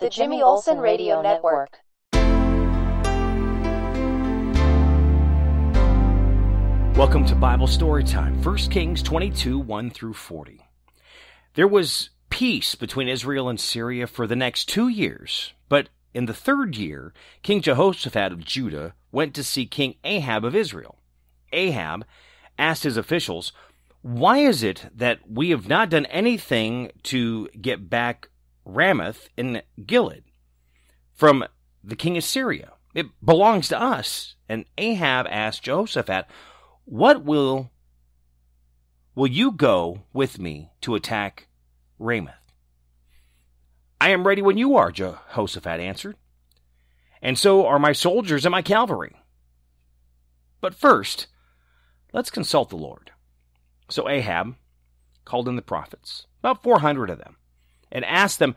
The Jimmy Olsen Radio Network. Welcome to Bible Storytime, 1 Kings 22, 1 through 40. There was peace between Israel and Syria for the next 2 years, but in the third year, King Jehoshaphat of Judah went to see King Ahab of Israel. Ahab asked his officials, "Why is it that we have not done anything to get back Ramoth in Gilead from the king of Syria? It belongs to us." And Ahab asked Jehoshaphat, "What will you go with me to attack Ramoth?" "I am ready when you are," Jehoshaphat answered. "And so are my soldiers and my cavalry. But first, let's consult the Lord." So Ahab called in the prophets, about 400 of them, and asked them,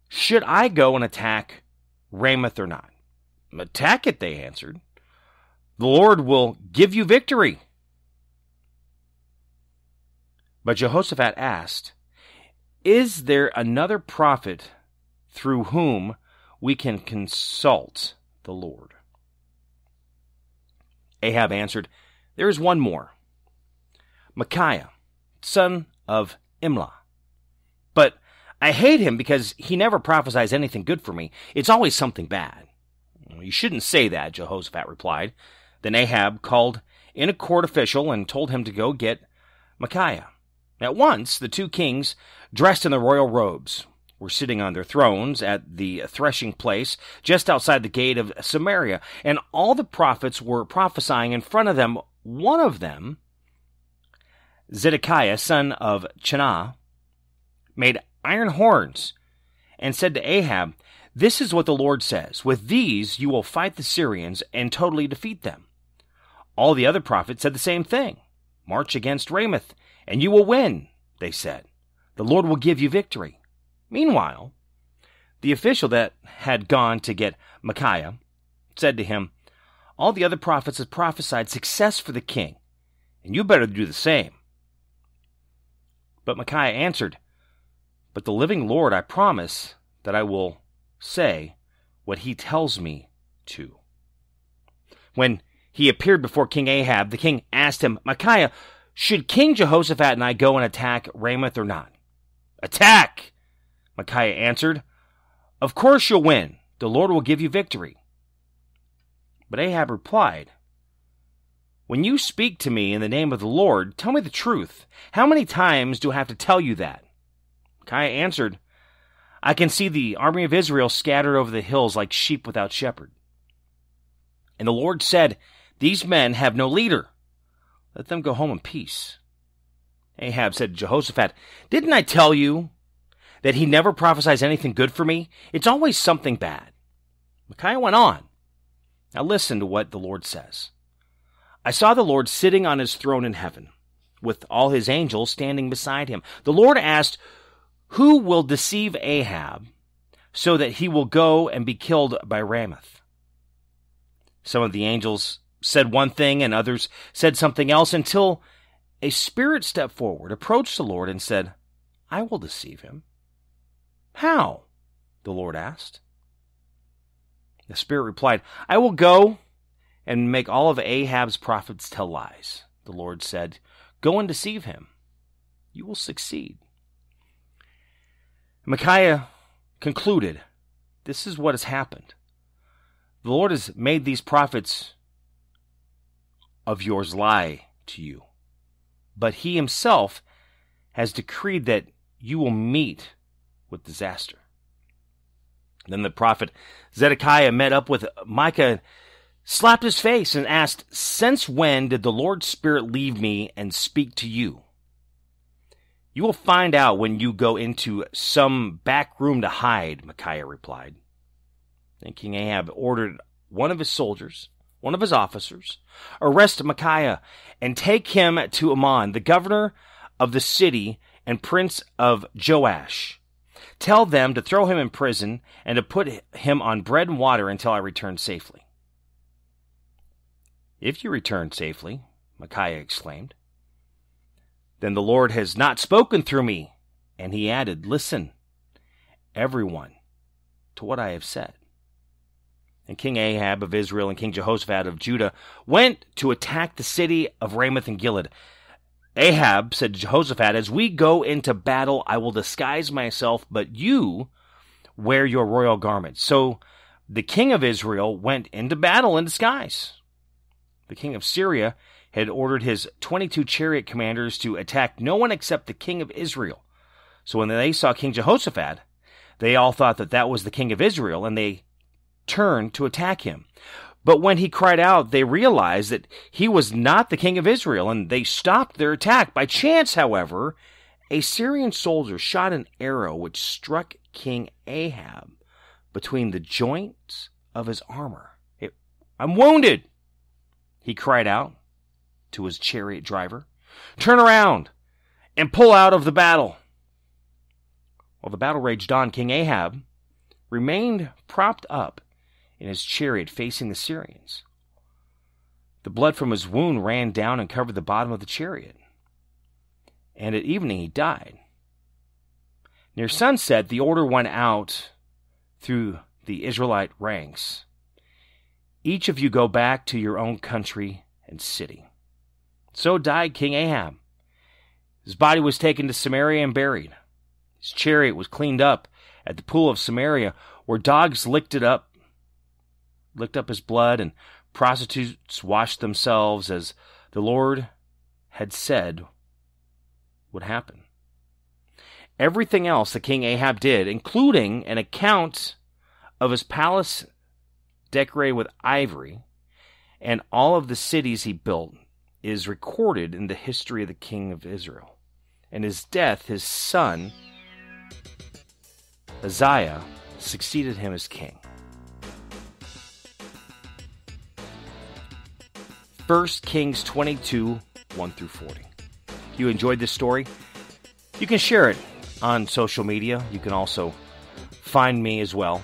"Should I go and attack Ramoth or not?" "Attack it," they answered. "The Lord will give you victory." But Jehoshaphat asked, "Is there another prophet through whom we can consult the Lord?" Ahab answered, "There is one more, Micaiah, son of Imlah. But I hate him because he never prophesies anything good for me. It's always something bad." "You shouldn't say that," Jehoshaphat replied. Then Ahab called in a court official and told him to go get Micaiah. At once, the two kings, dressed in their royal robes, were sitting on their thrones at the threshing place just outside the gate of Samaria, and all the prophets were prophesying in front of them. One of them, Zedekiah, son of Chenaanah, made iron horns and said to Ahab, "This is what the Lord says. With these you will fight the Syrians and totally defeat them." All the other prophets said the same thing. "March against Ramoth, and you will win," they said. "The Lord will give you victory." Meanwhile, the official that had gone to get Micaiah said to him, "All the other prophets have prophesied success for the king, and you better do the same." But Micaiah answered, "But the living Lord, I promise that I will say what he tells me to." When he appeared before King Ahab, the king asked him, "Micaiah, should King Jehoshaphat and I go and attack Ramoth or not?" "Attack!" Micaiah answered. "Of course you'll win. The Lord will give you victory." But Ahab replied, "When you speak to me in the name of the Lord, tell me the truth. How many times do I have to tell you that?" Micaiah answered, "I can see the army of Israel scattered over the hills like sheep without shepherd." And the Lord said, "These men have no leader. Let them go home in peace." Ahab said to Jehoshaphat, "Didn't I tell you that he never prophesies anything good for me? It's always something bad." Micaiah went on. "Now listen to what the Lord says. I saw the Lord sitting on his throne in heaven, with all his angels standing beside him. The Lord asked, 'Who will deceive Ahab so that he will go and be killed by Ramoth?' Some of the angels said one thing and others said something else, until a spirit stepped forward, approached the Lord, and said, 'I will deceive him.' 'How?' the Lord asked. The spirit replied, 'I will go and make all of Ahab's prophets tell lies.' The Lord said, 'Go and deceive him. You will succeed.'" Micaiah concluded, "This is what has happened. The Lord has made these prophets of yours lie to you, but he himself has decreed that you will meet with disaster." Then the prophet Zedekiah met up with Micaiah, slapped his face, and asked, "Since when did the Lord's Spirit leave me and speak to you?" "You will find out when you go into some back room to hide," Micaiah replied. Then King Ahab ordered one of his soldiers, one of his officers, "Arrest Micaiah and take him to Amon, the governor of the city and prince of Joash. Tell them to throw him in prison and to put him on bread and water until I return safely." "If you return safely," Micaiah exclaimed, "then the Lord has not spoken through me." And he added, "Listen, everyone, to what I have said. And King Ahab of Israel and King Jehoshaphat of Judah went to attack the city of Ramoth in Gilead. Ahab said to Jehoshaphat, "As we go into battle, I will disguise myself, but you wear your royal garments." So the king of Israel went into battle in disguise. The king of Syria had ordered his 22 chariot commanders to attack no one except the king of Israel. So when they saw King Jehoshaphat, they all thought that that was the king of Israel, and they turned to attack him. But when he cried out, they realized that he was not the king of Israel, and they stopped their attack. By chance, however, a Syrian soldier shot an arrow which struck King Ahab between the joints of his armor. "I'm wounded," he cried out to his chariot driver. "Turn around and pull out of the battle." While the battle raged on, King Ahab remained propped up in his chariot facing the Syrians. The blood from his wound ran down and covered the bottom of the chariot, and at evening he died. Near sunset, the order went out through the Israelite ranks, "Each of you go back to your own country and city." So died King Ahab. His body was taken to Samaria and buried. His chariot was cleaned up at the pool of Samaria, where dogs licked up his blood, and prostitutes washed themselves, as the Lord had said would happen. Everything else that King Ahab did, including an account of his palace decorated with ivory and all of the cities he built, is recorded in the history of the king of Israel. And his death, his son Uzziah succeeded him as king. 1 Kings 22, 1-40. If you enjoyed this story, you can share it on social media. You can also find me as well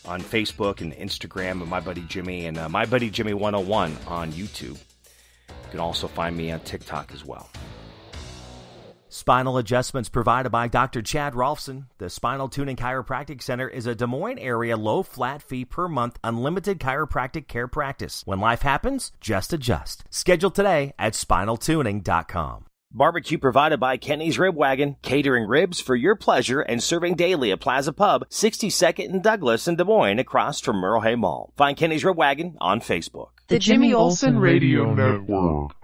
on Facebook and Instagram, and My Buddy Jimmy, and My Buddy Jimmy 101 on YouTube. You can also find me on TikTok as well. Spinal adjustments provided by Dr. Chad Rolfson. The Spinal Tuning Chiropractic Center is a Des Moines area low flat fee per month unlimited chiropractic care practice. When life happens, just adjust. Schedule today at spinaltuning.com. Barbecue provided by Kenny's Rib Wagon, catering ribs for your pleasure and serving daily at Plaza Pub, 62nd and Douglas in Des Moines, across from Merle Hay Mall. Find Kenny's Rib Wagon on Facebook. The Jimmy Olsen Radio Network.